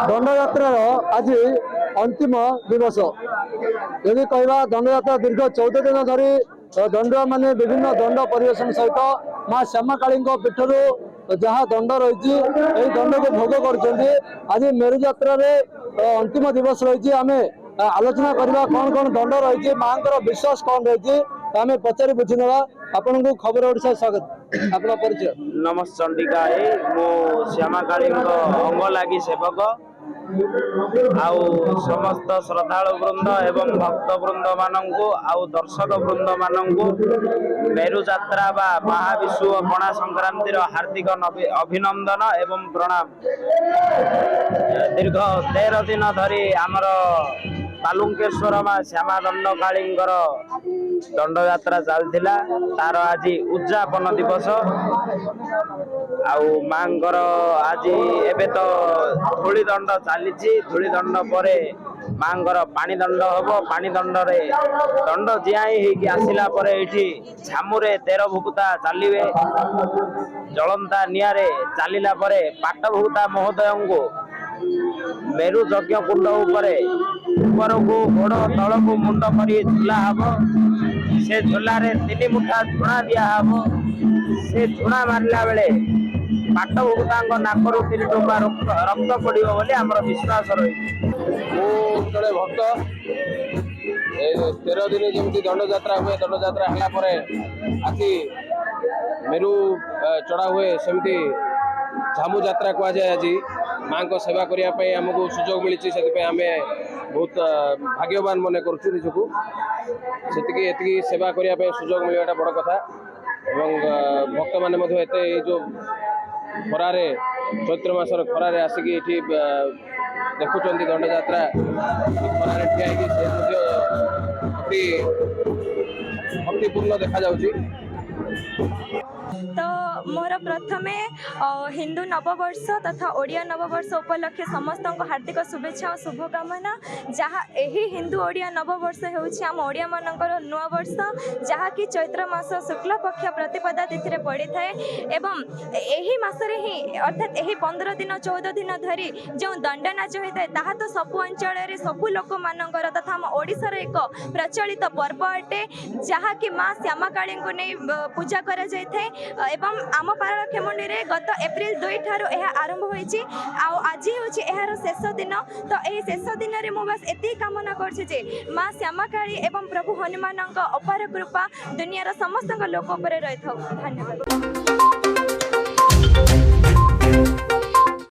दंडयात्रार आज अंतिम दिवस यदि कहवा दंडयात्रा दीर्घ 14 दिन धरी दंडुआ माने विभिन्न दंड परिवेशन सहित माँ श्यामा काली पीठर जहाँ दंड रही दंड को भोग कर आज मेरु यात्रा अंतिम दिवस रही आम आलोचना करवा कौन कौन दंड रही माँ विश्वास कौन रही आम पचारि बुझीना आपण को खबर ओडिशा स्वागत आपन परिचय। नमस्ते चंडिका मो श्यामा काली अंग लगी सेवक आउ समस्त श्रद्धालु वृंद एवं भक्त वृंद मानू आउ दर्शक वृंद मानू मेरु यात्रा बा महाविश्व पणा संक्रांतिर हार्दिक अभिनंदन एवं प्रणाम। दीर्घ 13 दिन धरी आमर बालुंकेश्वर माँ श्यामा दंड काली दंड यात्रा चलता तार आज उद्यापन दिवस आउ मांकर आज एबे तो धूली दंड चली धूली दंड पर मांकर पानी दंड हम पानी दंड रे दंड जियाई होगी आसला पर ये झामुरे 13 भुकुता चलिए जलंता निआरे चलला पर पाट भुकुता महोदय को मेरु यज्ञ कुंड ऊपर को गोड़ तल को मुंड कर झुला हम से झुलार 3 मुठा झुणा दिहब से झुणा मारला बेले पाट भुकुता नाकरू 3 टोपा रक्त पड़ो बोली आम विश्वास रही। जड़े भक्त 13 दिन जमी दंड यात्रा हुए दंड यात्रा है आखि मेरु चढ़ा हुए सेमती झामु यात्रा कहुए आज माँ को सेवा करने आमको सुजोग मिली से आम बहुत भाग्यवान मन करुँ निजक से सेवा करने सुजोग मिलवाटा बड़ कथा एवं भक्त मैंने जो खरारे चैत्र मासर खरारे आसिक ये देखुं दंड यात्रा खरारे ठिया अति भक्तिपूर्ण देखा जाउची। तो मोर प्रथमे हिंदू नववर्ष तथा ओडिया नववर्ष उपलक्षे समस्त हार्दिक शुभेच्छा और शुभकामना जहाँ यही हिंदू ओडिया नववर्ष होम ओडिया मानकर नुआ वर्ष जहाँ कि चैत्र मास शुक्ल पक्ष प्रतिपदा तिथि पड़ी थाए एवं यही मसरे ही अर्थात यही 15 दिन 14 दिन धरी जो दंड नाच होता है ताहा तो सबु अंचल सबु लोक मानकर तथा आम ओडिशार एक प्रचलित पर्व अटे जहाँ कि माँ श्यामा काली को नहीं पूजा करा जाय थाए एवं आम पारलाखेमुंडी रे गत एप्रिल 2 ठारू यह आरंभ होईची आज होची एहार शेष दिन तो यही शेष दिन रे मु बस एति कामना करछि जे माँ श्यामा काली एवं प्रभु हनुमान अपार कृपा दुनियार समस्त लोक उपरे रही था। धन्यवाद।